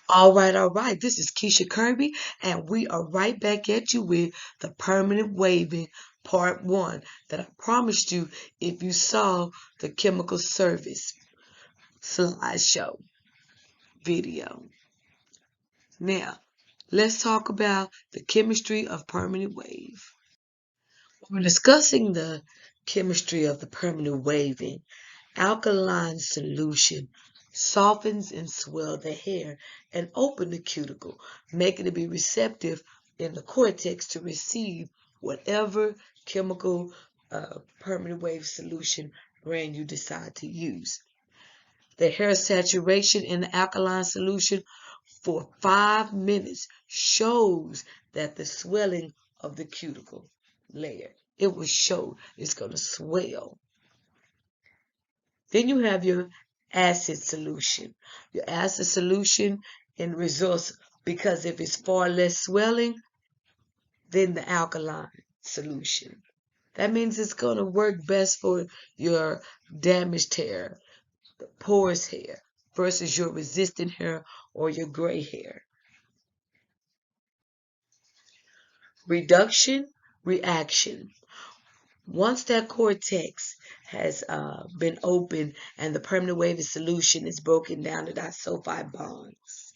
All right. This is Keisha Kirby, and we are right back at you with the permanent waving part one that I promised you if you saw the chemical service slideshow video. Now, let's talk about the chemistry of permanent wave. We're discussing the chemistry of the permanent waving. Alkaline solution softens and swell the hair and open the cuticle, making it be receptive in the cortex to receive whatever chemical permanent wave solution brand you decide to use. The hair saturation in the alkaline solution for 5 minutes shows that the swelling of the cuticle layer, it will show it's going to swell. Then you have your acid solution. Your acid solution in results because if it's far less swelling than the alkaline solution. That means it's going to work best for your damaged hair, the porous hair, versus your resistant hair or your gray hair. Reduction, reaction. Once that cortex has been opened and the permanent wave solution is broken down to disulfide bonds,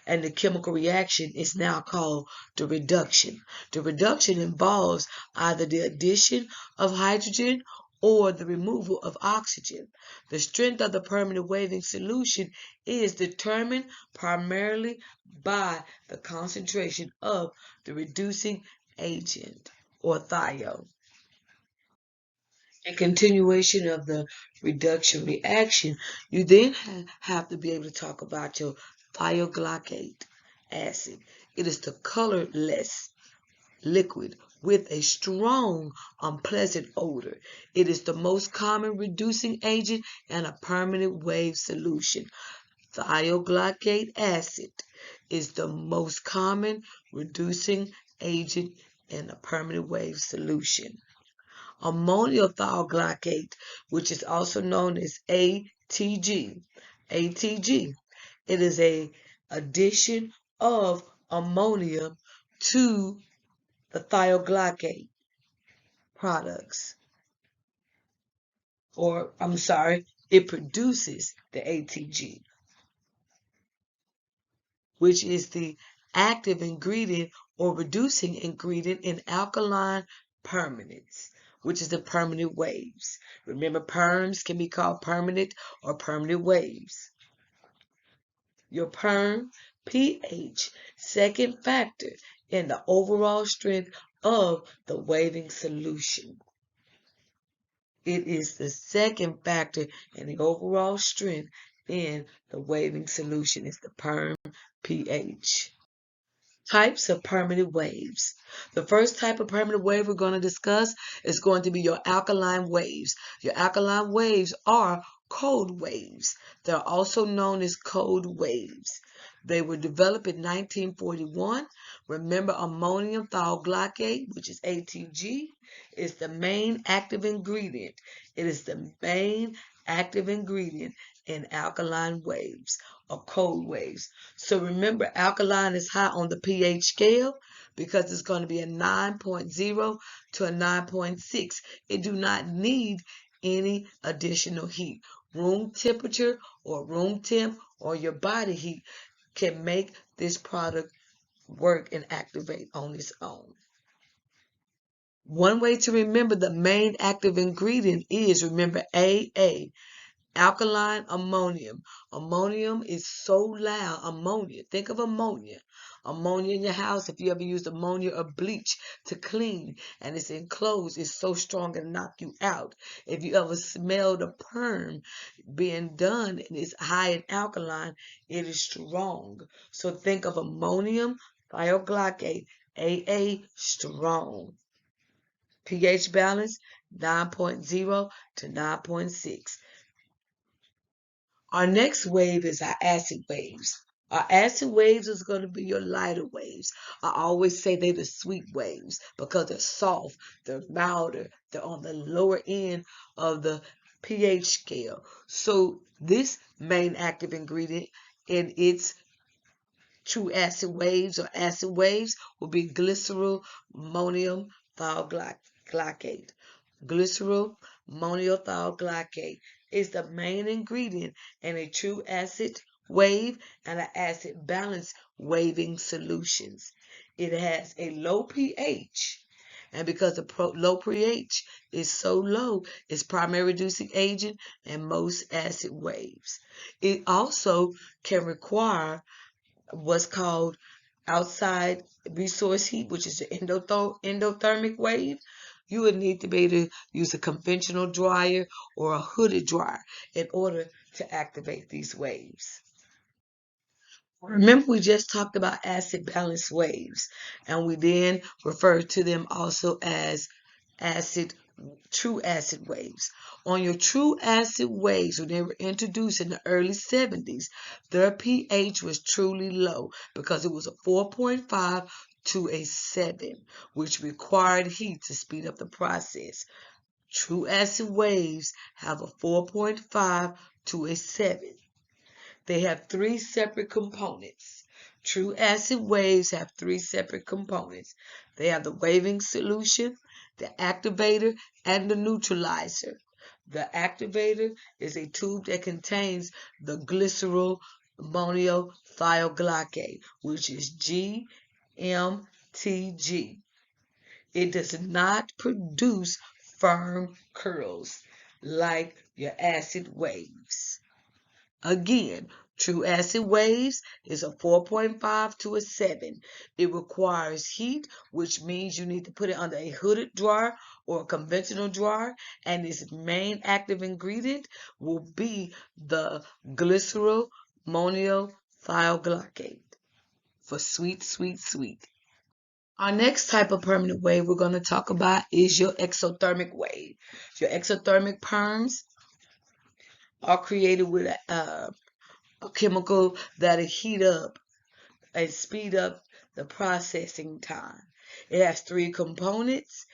and the chemical reaction is now called the reduction. The reduction involves either the addition of hydrogen or the removal of oxygen. The strength of the permanent waving solution is determined primarily by the concentration of the reducing agent or thio. In continuation of the reduction reaction, you then have to be able to talk about your thioglycate acid. It is the colorless liquid with a strong, unpleasant odor. It is the most common reducing agent in a permanent wave solution. Thioglycate acid is the most common reducing agent in a permanent wave solution. Ammonium thioglycate, which is also known as ATG. ATG. It is a addition of ammonium to the thioglycate products. Or, I'm sorry, it produces the ATG, which is the active ingredient or reducing ingredient in alkaline permanents, which is the permanent waves. Remember, perms can be called permanent or permanent waves. Your perm pH, second factor in the overall strength of the waving solution. It is the second factor in the overall strength in the waving solution. It's the perm pH. Types of permanent waves. The first type of permanent wave we're going to discuss is going to be your alkaline waves. Your alkaline waves are cold waves. They're also known as cold waves. They were developed in 1941. Remember, ammonium thioglycate, which is ATG, is the main active ingredient. It is the main active ingredient in alkaline waves or cold waves. So remember, alkaline is high on the pH scale because it's going to be a 9.0 to a 9.6. It do not need any additional heat. Room temperature or room temp or your body heat can make this product work and activate on its own. One way to remember the main active ingredient is, remember, AA, alkaline ammonium. Ammonium is so loud. Ammonia. Think of ammonia. Ammonia in your house, if you ever used ammonia or bleach to clean and it's enclosed, it's so strong it'll knock you out. If you ever smelled a perm being done and it's high in alkaline, it is strong. So think of ammonium thioglycate, AA, strong. pH balance 9.0 to 9.6. Our next wave is our acid waves. Our acid waves is going to be your lighter waves. I always say they're the sweet waves because they're soft, they're milder, they're on the lower end of the pH scale. So this main active ingredient in its True acid waves or acid waves will be glycerol ammonium thioglycate. Glycerol ammonium thioglycate is the main ingredient in a true acid wave and an acid balance waving solutions. It has a low pH, and because the low pH is so low, it's primary reducing agent in most acid waves. It also can require what's called outside resource heat, which is the endothermic wave. You would need to be able to use a conventional dryer or a hooded dryer in order to activate these waves. Remember, we just talked about acid balance waves, and we then referred to them also as acid true acid waves. On your true acid waves, when they were introduced in the early 70s, their pH was truly low because it was a 4.5 to a 7, which required heat to speed up the process. True acid waves have a 4.5 to a 7. They have three separate components. True acid waves have three separate components. They have the waving solution, the activator, and the neutralizer. The activator is a tube that contains the glycerol ammonium thioglycate, which is GMTG. It does not produce firm curls like your acid waves. Again, true acid waves is a 4.5 to a 7. It requires heat, which means you need to put it under a hooded dryer or a conventional dryer, and its main active ingredient will be the glycerol ammonium thioglycate for sweet, sweet, sweet. Our next type of permanent wave we're going to talk about is your exothermic wave. Your exothermic perms are created with a chemical that'll heat up and speed up the processing time. It has three components,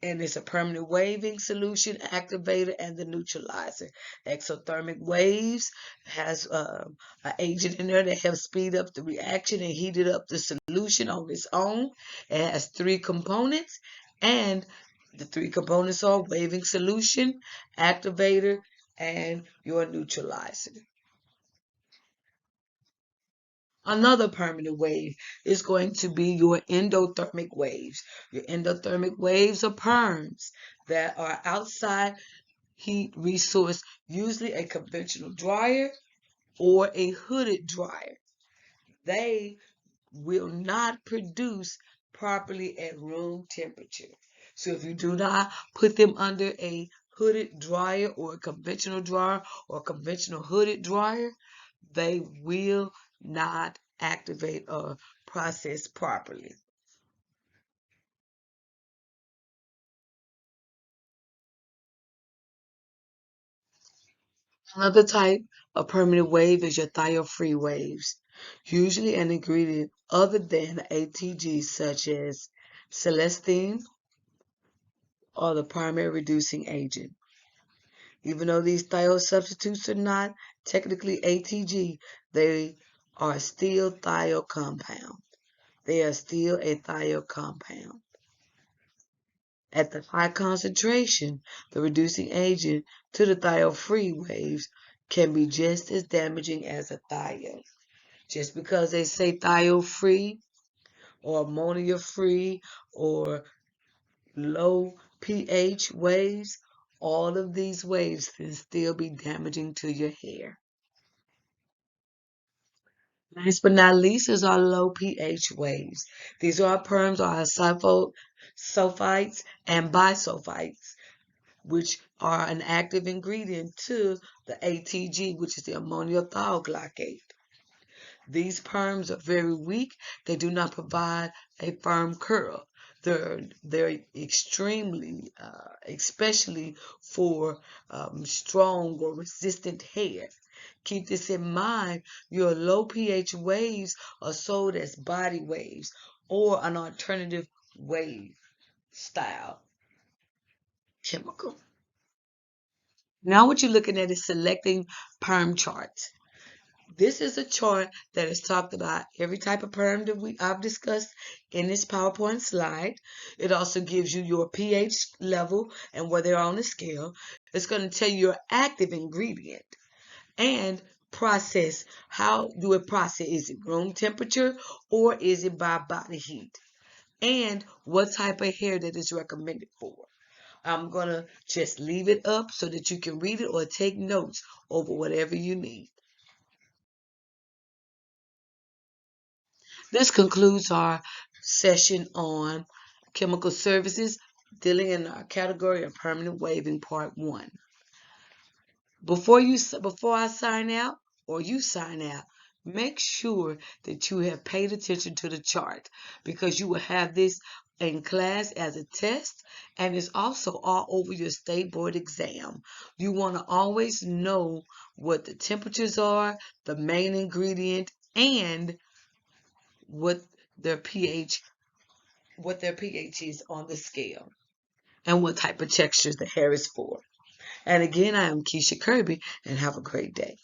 and it's a permanent waving solution, activator, and the neutralizer. Exothermic waves has an agent in there that helps speed up the reaction and heat it up the solution on its own. It has three components, and the three components are waving solution, activator, and your neutralizer. Another permanent wave is going to be your endothermic waves. Your endothermic waves are perms that are outside heat resource, usually a conventional dryer or a hooded dryer. They will not produce properly at room temperature. So if you do not put them under a hooded dryer or a conventional dryer or a conventional hooded dryer, they will not activate or process properly. Another type of permanent wave is your Thyofree waves, usually an ingredient other than ATG such as celestine or the primary reducing agent. Even though these thiol substitutes are not technically ATG, they are still thiol compound. They are still a thiol compound. At the high concentration, the reducing agent to the Thyofree waves can be just as damaging as a thiol. Just because they say thiol-free or ammonia-free or low pH waves, all of these waves can still be damaging to your hair. Last but not least is our low pH waves. These are our perms, our sulfites and bisulfites, which are an active ingredient to the ATG, which is the ammonium thioglycate. These perms are very weak. They do not provide a firm curl. They're extremely, especially for strong or resistant hair. Keep this in mind. Your low pH waves are sold as body waves or an alternative wave style chemical. Now what you're looking at is selecting perm charts. This is a chart that has talked about every type of perm that I've discussed in this PowerPoint slide. It also gives you your pH level and where they're on the scale. It's going to tell you your active ingredient and process. How do it process? Is it room temperature or is it by body heat? And what type of hair that is recommended for. I'm going to just leave it up so that you can read it or take notes over whatever you need. This concludes our session on chemical services dealing in our category of permanent waving part 1. Before I sign out or you sign out, make sure that you have paid attention to the chart because you will have this in class as a test and it's also all over your state board exam. You want to always know what the temperatures are, the main ingredient, and what their pH is on the scale and what type of textures the hair is for. And again, I am Keisha Kirby and have a great day.